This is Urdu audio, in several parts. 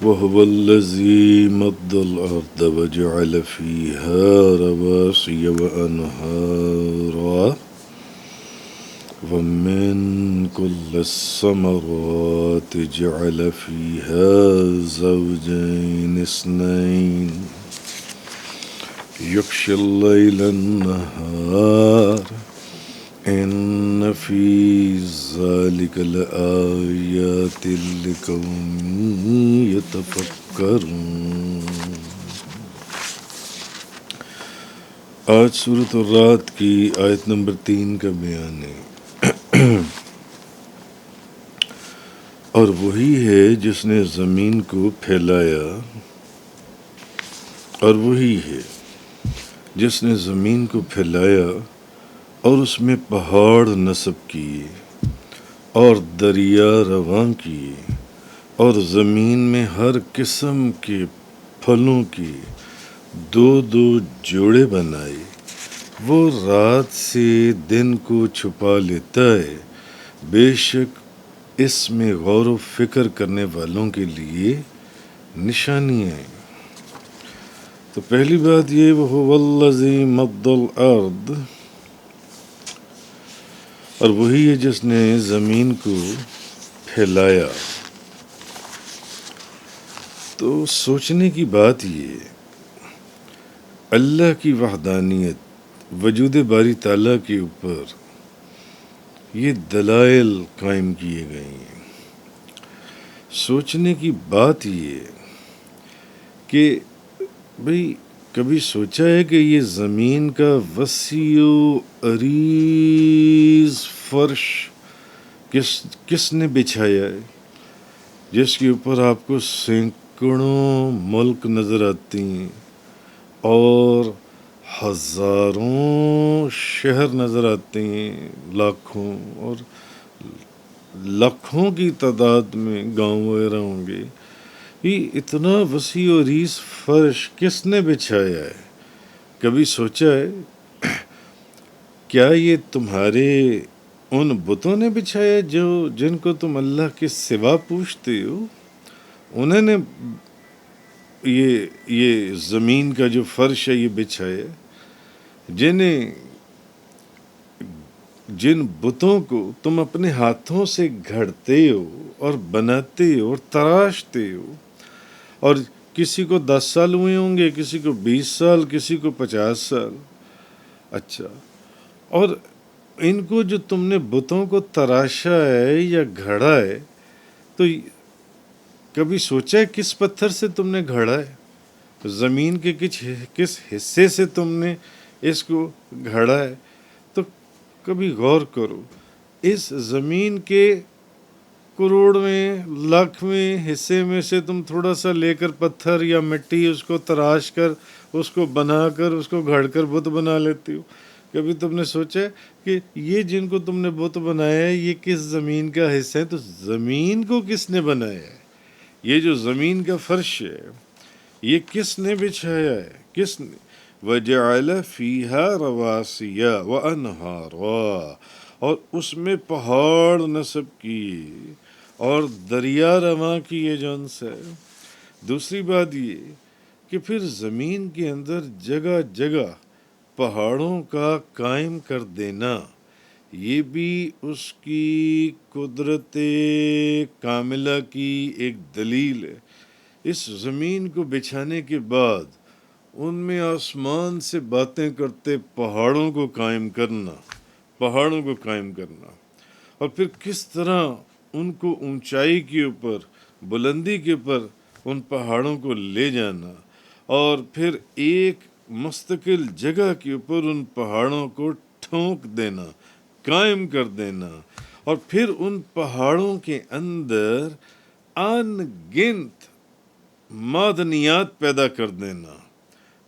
وهو الذي مد الأرض وجعل فيها رواسي وأنهارا ومن كل الثمرات جعل فيها زوجين اثنين يغشي الليل النهار إن في ذلك لآيات لقوم يتفكرون. آج سورۃ الرعد کی آیت نمبر 3 کا بیان ہے. اور وہی ہے جس نے زمین کو پھیلایا، اور وہی ہے جس نے زمین کو پھیلایا اور اس میں پہاڑ نصب کیے اور دریا رواں کیے اور زمین میں ہر قسم کے پھلوں کی دو دو جوڑے بنائے. وہ رات سے دن کو چھپا لیتا ہے، بے شک اس میں غور و فکر کرنے والوں کے لیے نشانیاں ہیں. تو پہلی بات یہ وَهُوَ الَّذِي مَدَّ الْأَرْضِ، اور وہی ہے جس نے زمین کو پھیلایا. تو سوچنے کی بات یہ، اللہ کی وحدانیت، وجود باری تعالیٰ کے اوپر یہ دلائل قائم کیے گئے ہیں. سوچنے کی بات یہ کہ بھئی کبھی سوچا ہے کہ یہ زمین کا وسیع و عریض فرش کس نے بچھایا ہے، جس کے اوپر آپ کو سینکڑوں ملک نظر آتے ہیں اور ہزاروں شہر نظر آتے ہیں، لاکھوں اور لاکھوں کی تعداد میں گاؤں وغیرہ ہوں گے. یہ اتنا وسیع و عریض فرش کس نے بچھایا ہے؟ کبھی سوچا ہے کیا یہ تمہارے ان بتوں نے بچھایا جن کو تم اللہ کے سوا پوچھتے ہو؟ انہوں نے یہ زمین کا جو فرش ہے یہ بچھایا. جن بتوں کو تم اپنے ہاتھوں سے گھڑتے ہو اور بناتے ہو اور تراشتے ہو، اور کسی کو 10 سال ہوئے ہوں گے، کسی کو 20 سال، کسی کو 50 سال. اچھا، اور ان کو جو تم نے بتوں کو تراشا ہے یا گھڑا ہے، تو کبھی سوچا ہے کس پتھر سے تم نے گھڑا ہے؟ زمین کے کس حصے سے تم نے اس کو گھڑا ہے؟ تو کبھی غور کرو، اس زمین کے کروڑویں لاکھویں حصے میں سے تم تھوڑا سا لے کر پتھر یا مٹی اس کو تراش کر، اس کو بنا کر، اس کو گھڑ کر بت بنا لیتی ہو. کبھی تم نے سوچا کہ یہ جن کو تم نے بت بنایا ہے یہ کس زمین کا حصہ ہے؟ تو زمین کو کس نے بنایا ہے؟ یہ جو زمین کا فرش ہے یہ کس نے بچھایا ہے؟ کس نے؟ وَجَعَلَ فِيهَا رَوَاسِيَ وَأَنْهَارًا، اور اس میں پہاڑ نصب کیے اور دریا رواں کیے جون سے. دوسری بات یہ کہ پھر زمین کے اندر جگہ جگہ پہاڑوں کا قائم کر دینا، یہ بھی اس کی قدرت کاملہ کی ایک دلیل ہے. اس زمین کو بچھانے کے بعد ان میں آسمان سے باتیں کرتے پہاڑوں کو قائم کرنا، اور پھر کس طرح ان کو اونچائی کے اوپر، بلندی کے اوپر ان پہاڑوں کو لے جانا، اور پھر ایک مستقل جگہ کے اوپر ان پہاڑوں کو ٹھونک دینا، قائم کر دینا، اور پھر ان پہاڑوں کے اندر ان گنت معدنیات پیدا کر دینا.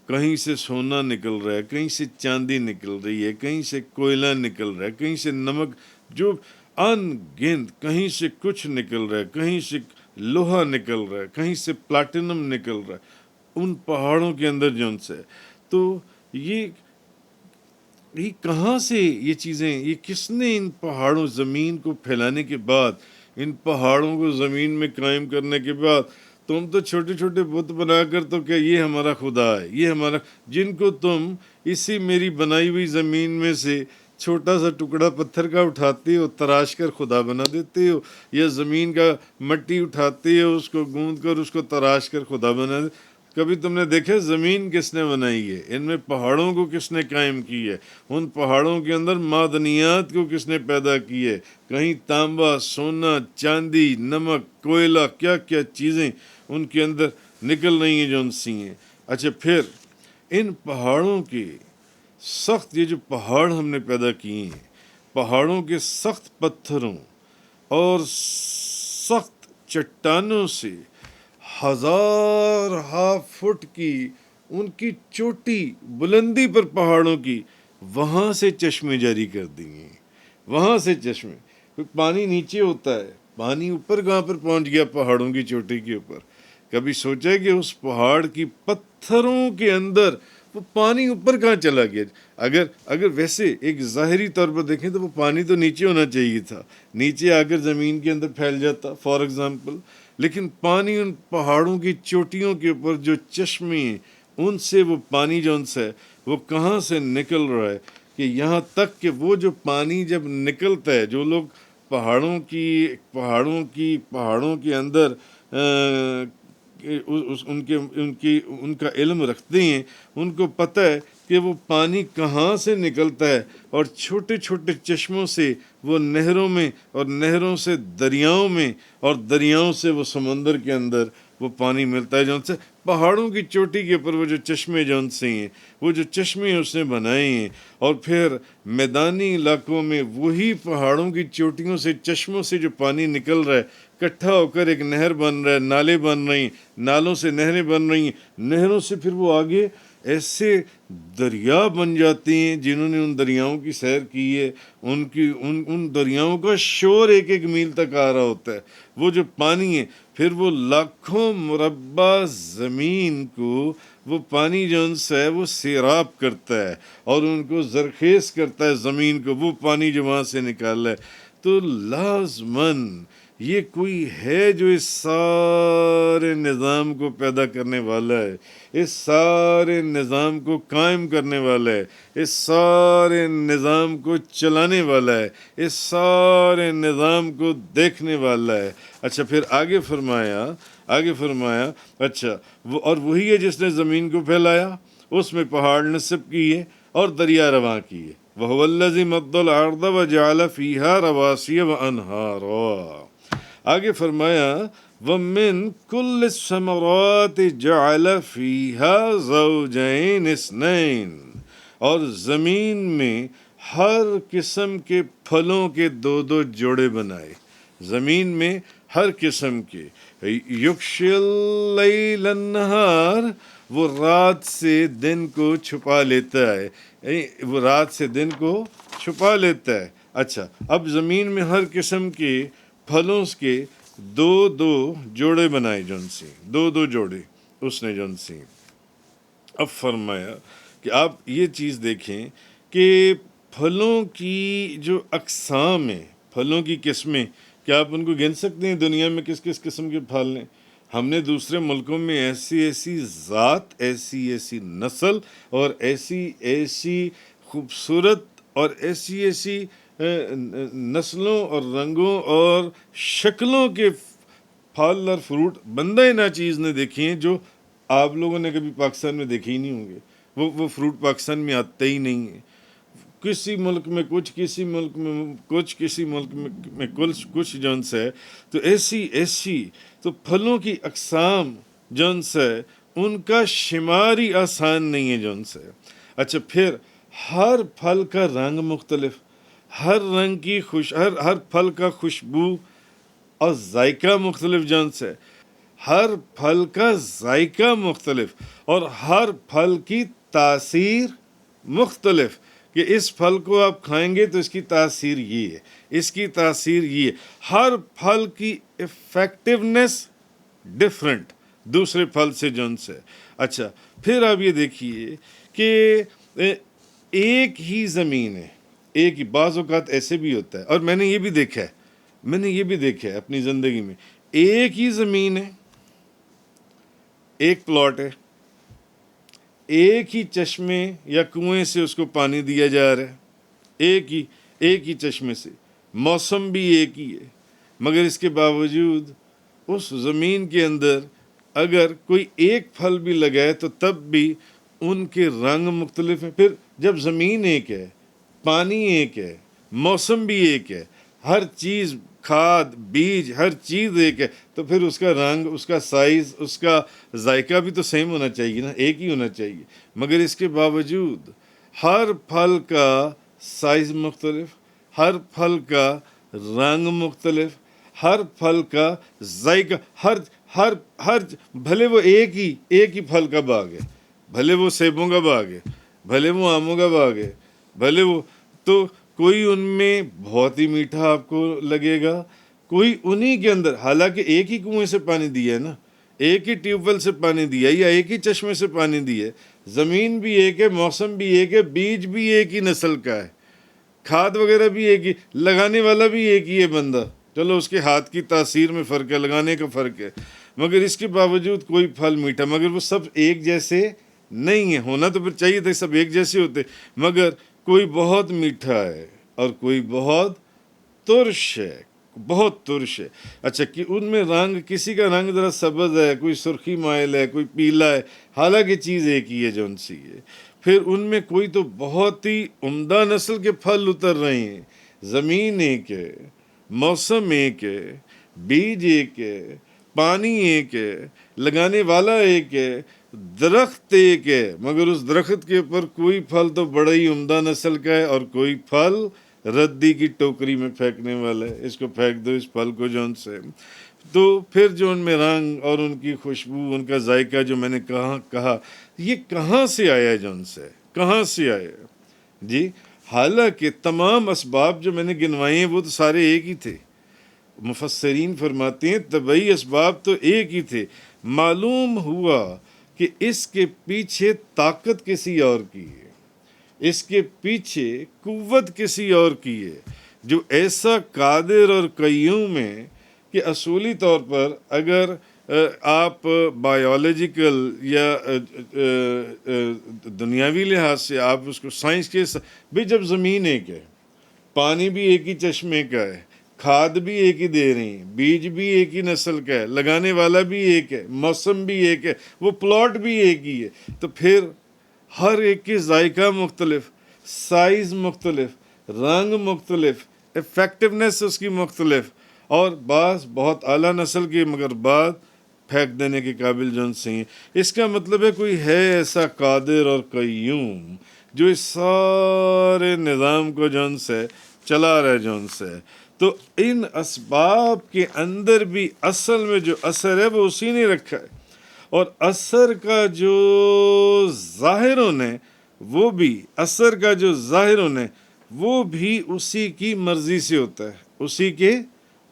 کہیں سے سونا نکل رہا ہے، کہیں سے چاندی نکل رہی ہے، کہیں سے کوئلہ نکل رہا ہے، کہیں سے نمک، جو ان گنت، کہیں سے کچھ نکل رہا ہے، کہیں سے لوہا نکل رہا ہے، کہیں سے پلاٹینم نکل رہا ہے ان پہاڑوں کے اندر جون سے. تو یہ کہاں سے یہ چیزیں، یہ کس نے ان پہاڑوں، زمین کو پھیلانے کے بعد، ان پہاڑوں کو زمین میں قائم کرنے کے بعد تم تو چھوٹے چھوٹے بت بنا کر تو کہ یہ ہمارا خدا ہے، یہ ہمارا، جن کو تم اسی میری بنائی ہوئی زمین میں سے چھوٹا سا ٹکڑا پتھر کا اٹھاتے ہو، تراش کر خدا بنا دیتے ہو، یا زمین کا مٹی اٹھاتے ہو، اس کو گوندھ کر اس کو تراش کر خدا بنا دیتے۔ کبھی تم نے دیکھا زمین کس نے بنائی ہے؟ ان میں پہاڑوں کو کس نے قائم کی ہے؟ ان پہاڑوں کے اندر معدنیات کو کس نے پیدا کی ہے؟ کہیں تانبا، سونا، چاندی، نمک، کوئلہ، کیا کیا چیزیں ان کے اندر نکل رہی ہیں جو ان سی ہیں۔ اچھا، پھر ان پہاڑوں کے سخت، یہ جو پہاڑ ہم نے پیدا کیے ہیں، پہاڑوں کے سخت پتھروں اور سخت چٹانوں سے ہزارہا فٹ کی ان کی چوٹی، بلندی پر پہاڑوں کی، وہاں سے چشمے جاری کر دیے، وہاں سے چشمے۔ پانی نیچے ہوتا ہے، پانی اوپر کہاں پر پہنچ گیا؟ پہاڑوں کی چوٹی کے اوپر۔ کبھی سوچا کہ اس پہاڑ کی پتھروں کے اندر وہ پانی اوپر کہاں چلا گیا؟ اگر ویسے ایک ظاہری طور پر دیکھیں تو وہ پانی تو نیچے ہونا چاہیے تھا، نیچے آ کر زمین کے اندر پھیل جاتا فار ایگزامپل، لیکن پانی ان پہاڑوں کی چوٹیوں کے اوپر جو چشمے ہیں، ان سے وہ پانی جو ان سے وہ کہاں سے نکل رہا ہے کہ یہاں تک کہ وہ جو پانی جب نکلتا ہے، جو لوگ پہاڑوں کے اندر ان کا علم رکھتے ہیں، ان کو پتہ ہے کہ وہ پانی کہاں سے نکلتا ہے، اور چھوٹے چھوٹے چشموں سے وہ نہروں میں، اور نہروں سے دریاؤں میں، اور دریاؤں سے وہ سمندر کے اندر وہ پانی ملتا ہے، جون سے پہاڑوں کی چوٹی کے اوپر وہ جو چشمے جون سے ہیں، وہ جو چشمے اس نے بنائے ہیں، اور پھر میدانی علاقوں میں وہی پہاڑوں کی چوٹیوں سے چشموں سے جو پانی نکل رہا ہے، اکٹھا ہو کر ایک نہر بن رہا ہے، نالے بن رہی ہیں، نالوں سے نہریں بن رہی ہیں، نہروں سے پھر وہ آگے ایسے دریا بن جاتے ہیں۔ جنہوں نے ان دریاؤں کی سیر کی ہے، ان دریاؤں کا شور ایک ایک میل تک آ رہا ہوتا ہے۔ وہ جو پانی ہے، پھر وہ لاکھوں مربع زمین کو وہ پانی جو ان سے ہے وہ سیراب کرتا ہے، اور ان کو زرخیز کرتا ہے زمین کو، وہ پانی جو وہاں سے نکالا ہے۔ تو لازماً یہ کوئی ہے جو اس سارے نظام کو پیدا کرنے والا ہے، اس سارے نظام کو قائم کرنے والا ہے، اس سارے نظام کو چلانے والا ہے، اس سارے نظام کو دیکھنے والا ہے۔ اچھا، پھر آگے فرمایا اچھا، اور وہی ہے جس نے زمین کو پھیلایا، اس میں پہاڑ نصب کیے اور دریا رواں کیے۔ وَهُوَ الَّذِي مَدَّ الْأَرْضَ وَجَعَلَ فِيهَا رَوَاسِيَ وَأَنْهَارًا۔ آگے فرمایا وَمِن كُلِّ الثَّمَرَاتِ جَعَلَ فِيهَا زَوْجَيْنِ اثْنَيْنِ، اور زمین میں ہر قسم کے پھلوں کے دو دو جوڑے بنائے، زمین میں ہر قسم کے۔ یغشی اللیل النہار، وہ رات سے دن کو چھپا لیتا ہے، وہ رات سے دن کو چھپا لیتا ہے۔ اچھا، اب زمین میں ہر قسم کے پھلوں کے دو دو جوڑے بنائے، جون سے دو دو جوڑے اس نے جون سے۔ اب فرمایا کہ آپ یہ چیز دیکھیں کہ پھلوں کی جو اقسام ہیں، پھلوں کی قسمیں، کیا آپ ان کو گن سکتے ہیں دنیا میں کس کس قسم کے پھل ہیں؟ ہم نے دوسرے ملکوں میں ایسی ایسی ذات، ایسی ایسی نسل، اور ایسی ایسی خوبصورت اور ایسی ایسی نسلوں اور رنگوں اور شکلوں کے پھل اور فروٹ بندہ ناچیز نے دیکھی ہیں جو آپ لوگوں نے کبھی پاکستان میں دیکھے ہی نہیں ہوں گے۔ وہ فروٹ پاکستان میں آتے ہی نہیں ہیں۔ کسی ملک میں کچھ، کسی ملک میں کچھ، کسی ملک میں کچھ جون سے ہے۔ تو ایسی تو پھلوں کی اقسام جون سے ان کا شمار ہی آسان نہیں ہے جون سے۔ اچھا، پھر ہر پھل کا رنگ مختلف، ہر رنگ کی ہر پھل کا خوشبو اور ذائقہ مختلف جون سے، ہر پھل کا ذائقہ مختلف، اور ہر پھل کی تاثیر مختلف، کہ اس پھل کو آپ کھائیں گے تو اس کی تاثیر یہ ہے، اس کی تاثیر یہ ہے۔ ہر پھل کی افیکٹونیس ڈفرینٹ دوسرے پھل سے جون سے۔ اچھا، پھر آپ یہ دیکھیے کہ ایک ہی زمین ہے، ایک ہی، بعض اوقات ایسے بھی ہوتا ہے، اور میں نے یہ بھی دیکھا ہے اپنی زندگی میں، ایک ہی زمین ہے، ایک پلاٹ ہے، ایک ہی چشمے یا کنویں سے اس کو پانی دیا جا رہا ہے، ایک ہی چشمے سے، موسم بھی ایک ہی ہے، مگر اس کے باوجود اس زمین کے اندر اگر کوئی ایک پھل بھی لگائے تو تب بھی ان کے رنگ مختلف ہیں۔ پھر جب زمین ایک ہے، پانی ایک ہے، موسم بھی ایک ہے، ہر چیز، کھاد، بیج، ہر چیز ایک ہے، تو پھر اس کا رنگ، اس کا سائز، اس کا ذائقہ بھی تو سیم ہونا چاہیے نا، ایک ہی ہونا چاہیے۔ مگر اس کے باوجود ہر پھل کا سائز مختلف، ہر پھل کا رنگ مختلف، ہر پھل کا ذائقہ، ہر ہر بھلے وہ ایک ہی پھل کا باغ ہے، بھلے وہ سیبوں کا باغ ہے، بھلے وہ آموں کا باغ ہے، بھلے وہ، تو کوئی ان میں بہت ہی میٹھا آپ کو لگے گا، کوئی انہی کے اندر، حالانکہ ایک ہی کنویں سے پانی دیا ہے نا، ایک ہی ٹیوب ویل سے پانی دیا ہے یا ایک ہی چشمے سے پانی دیا ہے، زمین بھی ایک ہے، موسم بھی ایک ہے، بیج بھی ایک ہی نسل کا ہے، کھاد وغیرہ بھی ایک ہی، لگانے والا بھی ایک ہی ہے بندہ، چلو اس کے ہاتھ کی تاثیر میں فرق ہے، لگانے کا فرق ہے، مگر اس کے باوجود کوئی پھل میٹھا، مگر وہ سب ایک جیسے نہیں ہے، ہونا تو پھر چاہیے تھا سب ایک جیسے ہوتے، مگر کوئی بہت میٹھا ہے اور کوئی بہت ترش ہے، بہت ترش ہے۔ اچھا، کہ ان میں رنگ، کسی کا رنگ ذرا سبز ہے، کوئی سرخی مائل ہے، کوئی پیلا ہے، حالانکہ چیز ایک ہی ہے جو ان سی ہے۔ پھر ان میں کوئی تو بہت ہی عمدہ نسل کے پھل اتر رہے ہیں، زمین ایک ہے، موسم ایک ہے، بیج ایک ہے، پانی ایک ہے، لگانے والا ایک ہے، درخت ایک ہے، مگر اس درخت کے اوپر کوئی پھل تو بڑا ہی عمدہ نسل کا ہے اور کوئی پھل ردی کی ٹوکری میں پھینکنے والا ہے، اس کو پھینک دو اس پھل کو جون سے۔ تو پھر جو ان میں رنگ اور ان کی خوشبو، ان کا ذائقہ جو میں نے کہا یہ کہاں سے آیا جون سے، کہاں سے آیا؟ جی، حالانکہ تمام اسباب جو میں نے گنوائے ہیں وہ تو سارے ایک ہی تھے، مفسرین فرماتے ہیں طبعی اسباب تو ایک ہی تھے، معلوم ہوا کہ اس کے پیچھے طاقت کسی اور کی ہے، اس کے پیچھے قوت کسی اور کی ہے، جو ایسا قادر اور قیوم ہے کہ اصولی طور پر اگر آپ بایولوجیکل یا دنیاوی لحاظ سے آپ اس کو سائنس کے بھی، جب زمین ایک ہے، پانی بھی ایک ہی چشمے کا ہے، کھاد بھی ایک ہی دے رہی ہیں، بیج بھی ایک ہی نسل کا ہے، لگانے والا بھی ایک ہے، موسم بھی ایک ہے، وہ پلاٹ بھی ایک ہی ہے، تو پھر ہر ایک کے ذائقہ مختلف، سائز مختلف، رنگ مختلف، افیکٹونیس اس کی مختلف، اور بعض بہت اعلیٰ نسل کے مگر بعض پھینک دینے کے قابل جون سے ہیں۔ اس کا مطلب ہے کوئی ہے ایسا قادر اور قیوم جو اس سارے نظام کو جون سے چلا رہا ہے جون سے۔ تو ان اسباب کے اندر بھی اصل میں جو اثر ہے وہ اسی نے رکھا ہے، اور اثر کا جو ظاہر ہونے، وہ بھی اثر کا جو ظاہر ہونے وہ بھی اسی کی مرضی سے ہوتا ہے، اسی کے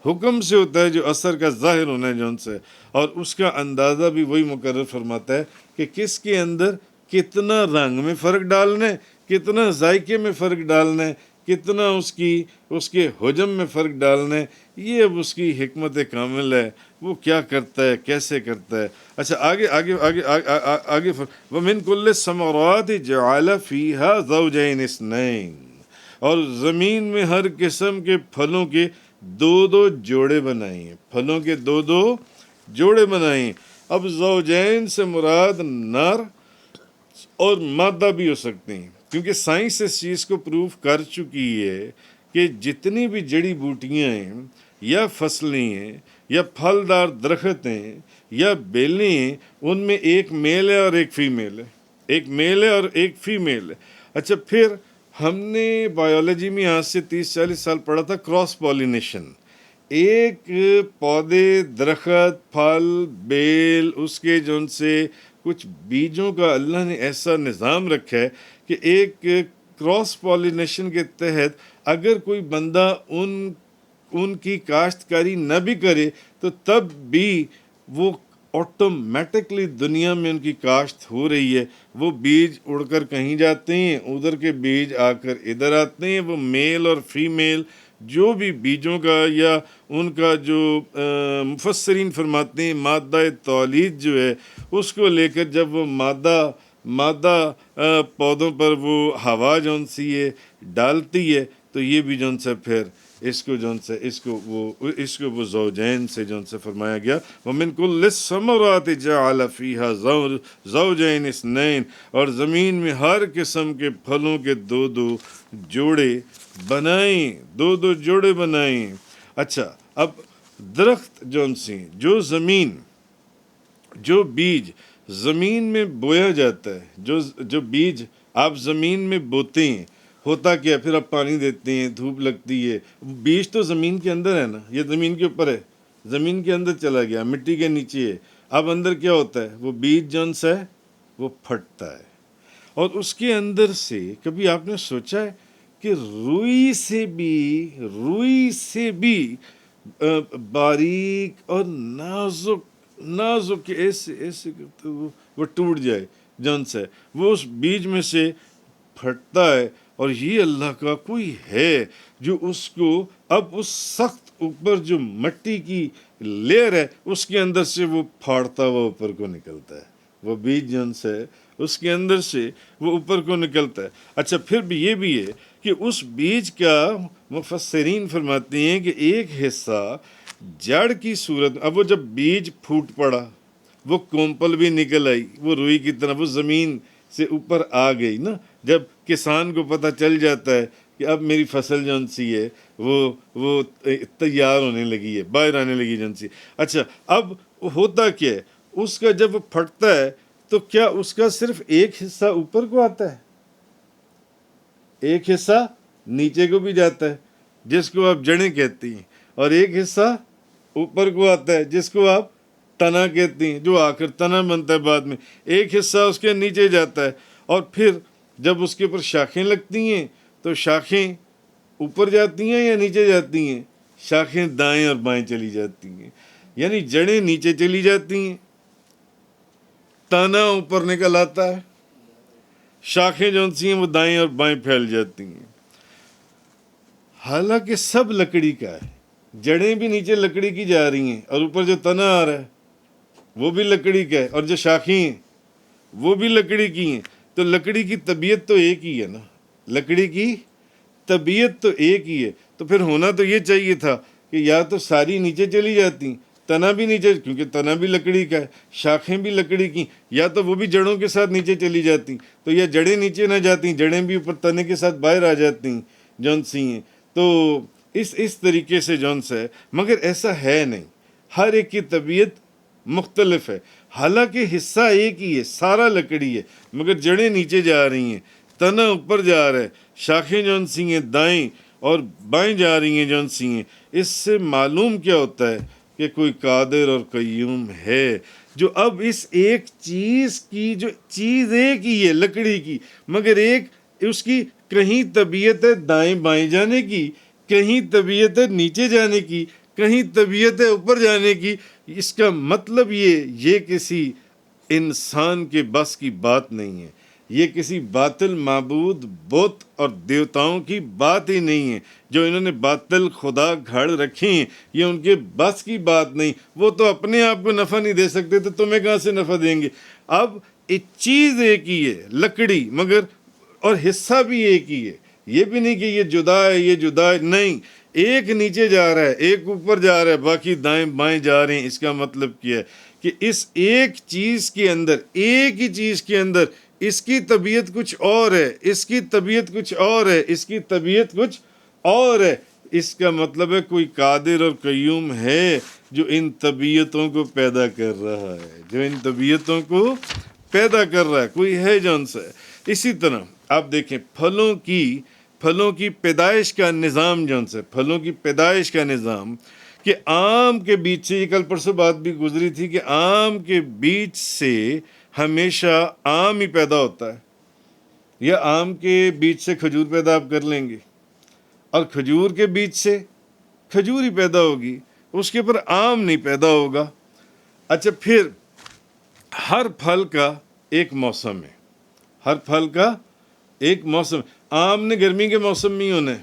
حکم سے ہوتا ہے جو اثر کا ظاہر ہونا ہے جون سے، اور اس کا اندازہ بھی وہی مقرر فرماتا ہے کہ کس کے اندر کتنا رنگ میں فرق ڈالنا ہے، کتنا ذائقے میں فرق ڈالنا ہے، کتنا اس کے حجم میں فرق ڈالنا ہے، یہ اب اس کی حکمت کامل ہے، وہ کیا کرتا ہے، کیسے کرتا ہے۔ اچھا، آگے وَمِن كُلِّ الثَّمَرَاتِ جَعَلَ فِيهَا زَوْجَيْنِ اثْنَيْنِ، اور زمین میں ہر قسم کے پھلوں کے دو جوڑے بنائے ہیں، پھلوں کے دو جوڑے بنائے ہیں۔ اب زوجین سے مراد نر اور مادہ بھی ہو سکتے ہیں، کیونکہ سائنس اس چیز کو پروف کر چکی ہے کہ جتنی بھی جڑی بوٹیاں ہیں یا فصلیں ہیں یا پھلدار درخت ہیں یا بیلیں ہیں، ان میں ایک میل ہے اور ایک فیمیل ہے، ایک میل ہے اور ایک فیمیل ہے۔ اچھا، پھر ہم نے بایولوجی میں آج سے 30-40 سال پڑھا تھا کراس پالینیشن، ایک پودے، درخت، پھل، بیل، اس کے جون سے کچھ بیجوں کا اللہ نے ایسا نظام رکھا ہے کہ ایک کراس پالینیشن کے تحت اگر کوئی بندہ ان کی کاشتکاری نہ بھی کرے تو تب بھی وہ آٹومیٹکلی دنیا میں ان کی کاشت ہو رہی ہے، وہ بیج اڑ کر کہیں جاتے ہیں، ادھر کے بیج آ کر ادھر آتے ہیں، وہ میل اور فیمیل جو بھی بیجوں کا یا ان کا جو مفسرین فرماتے ہیں مادہ تولید جو ہے اس کو لے کر جب وہ مادہ پودوں پر وہ ہوا جون سی ہے ڈالتی ہے تو یہ بھی جون سے پھر اس کو وہ زوجین سے جون سے فرمایا گیا وَمِن كُلِّ الثَّمَرَاتِ جَعَلَ فِيهَا زَوْجَيْنِ اثْنَيْنِ اور زمین میں ہر قسم کے پھلوں کے دو جوڑے بنائیں. اچھا اب درخت جون سی جو بیج زمین میں بویا جاتا ہے جو بیج آپ زمین میں بوتے ہیں ہوتا کیا پھر آپ پانی دیتے ہیں دھوپ لگتی ہے بیج تو زمین کے اندر ہے نا یہ زمین کے اوپر ہے زمین کے اندر چلا گیا مٹی کے نیچے ہے اب اندر کیا ہوتا ہے وہ بیج جون سا ہے وہ پھٹتا ہے اور اس کے اندر سے کبھی آپ نے سوچا ہے کہ روئی سے بھی باریک اور نازک ایسے وہ ٹوٹ جائے جون سے وہ اس بیج میں سے پھٹتا ہے اور یہ اللہ کا کوئی ہے جو اس کو اب اس سخت اوپر جو مٹی کی لیئر ہے اس کے اندر سے وہ پھاڑتا ہوا اوپر کو نکلتا ہے وہ بیج جون سے اس کے اندر سے وہ اوپر کو نکلتا ہے. اچھا پھر بھی یہ بھی ہے کہ اس بیج کا مفسرین فرماتے ہیں کہ ایک حصہ جڑ کی صورت اب وہ جب بیج پھوٹ پڑا وہ کومپل بھی نکل آئی وہ روئی کی طرح وہ زمین سے اوپر آ گئی نا جب کسان کو پتہ چل جاتا ہے کہ اب میری فصل جون سی ہے وہ تیار ہونے لگی ہے باہر آنے لگی جون سی. اچھا اب ہوتا کیا ہے اس کا جب وہ پھٹتا ہے تو کیا اس کا صرف ایک حصہ اوپر کو آتا ہے ایک حصہ نیچے کو بھی جاتا ہے جس کو آپ جڑیں کہتی ہیں اور ایک حصہ اوپر کو آتا ہے جس کو آپ تنا کہتی ہیں جو آ کر تنا بنتا ہے بعد میں ایک حصہ اس کے نیچے جاتا ہے اور پھر جب اس کے اوپر شاخیں لگتی ہیں تو شاخیں اوپر جاتی ہیں یا نیچے جاتی ہیں شاخیں دائیں اور بائیں چلی جاتی ہیں یعنی جڑیں نیچے چلی جاتی ہیں تانا اوپر نکل آتا ہے شاخیں جو سی ہیں وہ دائیں اور بائیں پھیل جاتی ہیں حالانکہ سب لکڑی کا ہے جڑیں بھی نیچے لکڑی کی جا رہی ہیں اور اوپر جو تنا آ رہا ہے وہ بھی لکڑی کا ہے اور جو شاخیں ہیں وہ بھی لکڑی کی ہیں تو لکڑی کی طبیعت تو ایک ہی ہے نا لکڑی کی طبیعت تو ایک ہی ہے تو پھر ہونا تو یہ چاہیے تھا کہ یا تو ساری نیچے چلی جاتی تنا بھی نیچے کیونکہ تنا بھی لکڑی کا ہے شاخیں بھی لکڑی کی یا تو وہ بھی جڑوں کے ساتھ نیچے چلی جاتی تو یا جڑیں نیچے نہ جاتی جڑیں بھی اوپر تنے کے ساتھ باہر آ جاتی جون سی ہیں تو اس طریقے سے جون سا ہے مگر ایسا ہے نہیں ہر ایک کی طبیعت مختلف ہے حالانکہ حصہ ایک ہی ہے سارا لکڑی ہے مگر جڑیں نیچے جا رہی ہیں تنا اوپر جا رہا ہے شاخیں جون سی ہیں دائیں اور بائیں جا رہی ہیں جون سی ہیں اس سے معلوم کیا ہوتا ہے کہ کوئی قادر اور قیوم ہے جو اب اس ایک چیز کی جو چیز ایک ہی ہے لکڑی کی مگر ایک اس کی کہیں طبیعت ہے دائیں بائیں جانے کی کہیں طبیعت ہے نیچے جانے کی کہیں طبیعت ہے اوپر جانے کی اس کا مطلب یہ کسی انسان کے بس کی بات نہیں ہے یہ کسی باطل معبود بت اور دیوتاؤں کی بات ہی نہیں ہے جو انہوں نے باطل خدا گھڑ رکھے ہیں یہ ان کے بس کی بات نہیں وہ تو اپنے آپ کو نفع نہیں دے سکتے تو تمہیں کہاں سے نفع دیں گے اب ایک چیز ایک ہی ہے لکڑی مگر اور حصہ بھی ایک ہی ہے یہ بھی نہیں کہ یہ جدا ہے یہ جدا ہے نہیں ایک نیچے جا رہا ہے ایک اوپر جا رہا ہے باقی دائیں بائیں جا رہے ہیں اس کا مطلب کیا ہے کہ اس ایک چیز کے اندر ایک ہی چیز کے اندر اس کی طبیعت کچھ اور ہے اس کی طبیعت کچھ اور ہے اس کی طبیعت کچھ اور ہے اس کا مطلب ہے کوئی قادر اور قیوم ہے جو ان طبیعتوں کو پیدا کر رہا ہے جو ان طبیعتوں کو پیدا کر رہا ہے کوئی ہے جون سا ہے. اسی طرح آپ دیکھیں پھلوں کی پیدائش کا نظام جون سے پھلوں کی پیدائش کا نظام کہ آم کے بیج سے یہ کل پرسوں بات بھی گزری تھی کہ آم کے بیج سے ہمیشہ آم ہی پیدا ہوتا ہے یا آم کے بیج سے کھجور پیدا آپ کر لیں گے اور کھجور کے بیج سے کھجور ہی پیدا ہوگی اس کے اوپر آم نہیں پیدا ہوگا. اچھا پھر ہر پھل کا ایک موسم ہے ہر پھل کا ایک موسم آم نے گرمی کے موسم میں ہی ہونا ہے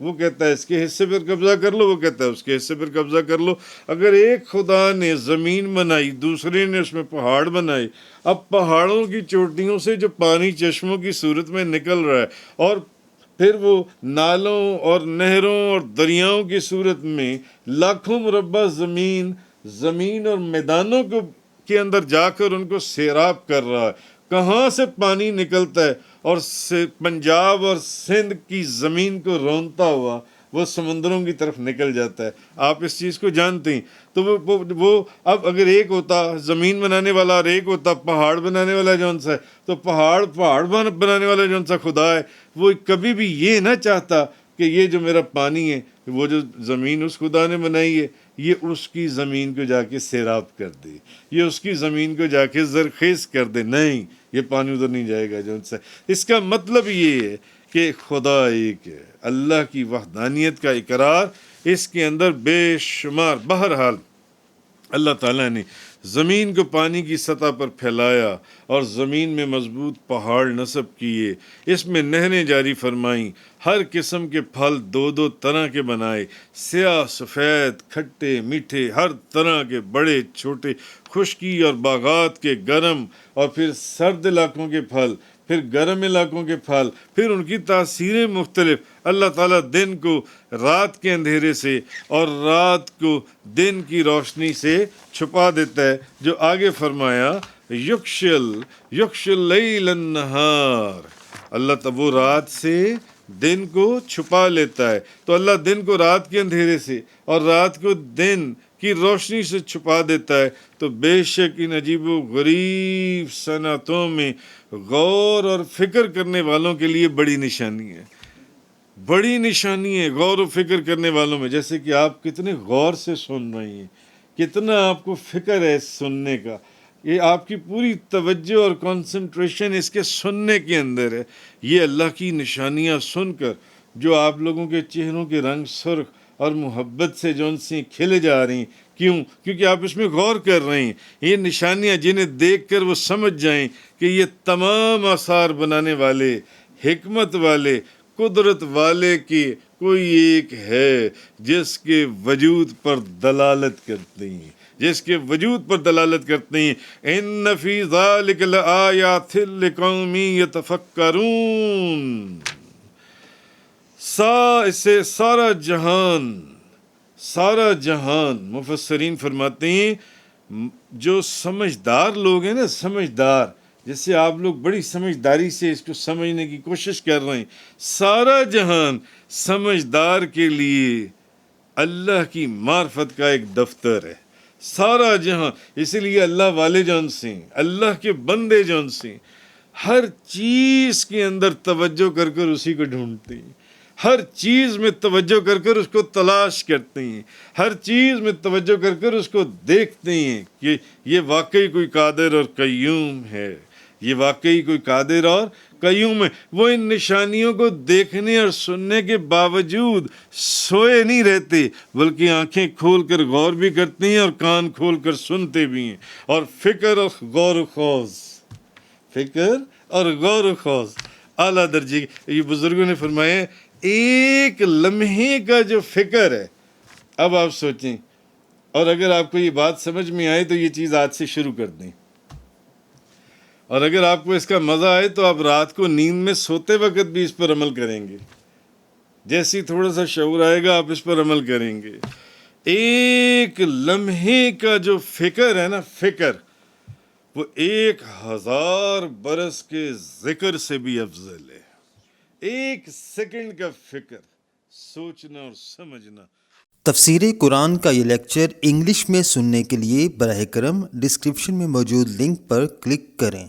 وہ کہتا ہے اس کے حصے پر قبضہ کر لو، وہ کہتا ہے اس کے حصے پر قبضہ کر لو۔ اگر ایک خدا نے زمین بنائی، دوسرے نے اس میں پہاڑ بنائے، اب پہاڑوں کی چوٹیوں سے جو پانی چشموں کی صورت میں نکل رہا ہے اور پھر وہ نالوں اور نہروں اور دریاؤں کی صورت میں لاکھوں مربع زمین اور میدانوں کے اندر جا کر ان کو سیراب کر رہا ہے، کہاں سے پانی نکلتا ہے اور پنجاب اور سندھ کی زمین کو رونتا ہوا وہ سمندروں کی طرف نکل جاتا ہے۔ آپ اس چیز کو جانتے ہیں۔ تو وہ اب اگر ایک ہوتا زمین بنانے والا اور ایک ہوتا پہاڑ بنانے والا جون سا ہے، تو پہاڑ بنانے والا جون سا خدا ہے، وہ کبھی بھی یہ نہ چاہتا کہ یہ جو میرا پانی ہے، وہ جو زمین اس خدا نے بنائی ہے، یہ اس کی زمین کو جا کے سیراب کر دے، یہ اس کی زمین کو جا کے زرخیز کر دے۔ نہیں، یہ پانی ادھر نہیں جائے گا جون سا۔ اس کا مطلب یہ ہے کہ خدا ایک ہے۔ اللہ کی وحدانیت کا اقرار اس کے اندر بے شمار۔ بہرحال اللہ تعالیٰ نے زمین کو پانی کی سطح پر پھیلایا اور زمین میں مضبوط پہاڑ نصب کیے، اس میں نہریں جاری فرمائیں، ہر قسم کے پھل دو دو طرح کے بنائے، سیاہ سفید کھٹے میٹھے، ہر طرح کے بڑے چھوٹے، خشکی اور باغات کے گرم اور پھر سرد علاقوں کے پھل، پھر گرم علاقوں کے پھل، پھر ان کی تاثیریں مختلف۔ اللہ تعالیٰ دن کو رات کے اندھیرے سے اور رات کو دن کی روشنی سے چھپا دیتا ہے، جو آگے فرمایا یکشل لیل النہار، اللہ تب وہ رات سے دن کو چھپا لیتا ہے۔ تو اللہ دن کو رات کے اندھیرے سے اور رات کو دن کی روشنی سے چھپا دیتا ہے۔ تو بے شک ان عجیب و غریب صنعتوں میں غور اور فکر کرنے والوں کے لیے بڑی نشانی ہے، بڑی نشانی ہے غور و فکر کرنے والوں میں۔ جیسے کہ آپ کتنے غور سے سن رہے ہیں، کتنا آپ کو فکر ہے سننے کا، یہ آپ کی پوری توجہ اور کنسنٹریشن اس کے سننے کے اندر ہے۔ یہ اللہ کی نشانیاں سن کر جو آپ لوگوں کے چہروں کے رنگ سرخ اور محبت سے جون سی کھلے جا رہی ہیں، کیونکہ آپ اس میں غور کر رہے ہیں۔ یہ نشانیاں جنہیں دیکھ کر وہ سمجھ جائیں کہ یہ تمام آثار بنانے والے، حکمت والے، قدرت والے کی کوئی ایک ہے جس کے وجود پر دلالت کرتے ہیں، جس کے وجود پر دلالت کرتے ہیں۔ ان فی ذلک لآیات لقوم یتفکرون۔ اسے سارا جہان مفسرین فرماتے ہیں جو سمجھدار لوگ ہیں نا، سمجھدار، جیسے آپ لوگ بڑی سمجھداری سے اس کو سمجھنے کی کوشش کر رہے ہیں، سارا جہان سمجھدار کے لیے اللہ کی معرفت کا ایک دفتر ہے، سارا جہاں۔ اسی لیے اللہ والے جون سے، اللہ کے بندے جون سے ہر چیز کے اندر توجہ کر کر اسی کو ڈھونڈتے ہیں، ہر چیز میں توجہ کر کر اس کو تلاش کرتے ہیں، ہر چیز میں توجہ کر کر اس کو دیکھتے ہیں کہ یہ واقعی کوئی قادر اور قیوم ہے، یہ واقعی کوئی قادر اور قیوم ہے۔ وہ ان نشانیوں کو دیکھنے اور سننے کے باوجود سوئے نہیں رہتے، بلکہ آنکھیں کھول کر غور بھی کرتے ہیں اور کان کھول کر سنتے بھی ہیں، اور فکر اور غور و خوض اعلیٰ درجے کی۔ یہ بزرگوں نے فرمایا ایک لمحے کا جو فکر ہے، اب آپ سوچیں، اور اگر آپ کو یہ بات سمجھ میں آئے تو یہ چیز آج سے شروع کر دیں، اور اگر آپ کو اس کا مزہ آئے تو آپ رات کو نیند میں سوتے وقت بھی اس پر عمل کریں گے، جیسے تھوڑا سا شعور آئے گا آپ اس پر عمل کریں گے۔ ایک لمحے کا جو فکر ہے نا، فکر وہ 1000 برس کے ذکر سے بھی افضل ہے۔ ایک سیکنڈ کا فکر، سوچنا اور سمجھنا۔ تفسیر قرآن کا یہ لیکچر انگلش میں سننے کے لیے براہ کرم ڈسکرپشن میں موجود لنک پر کلک کریں۔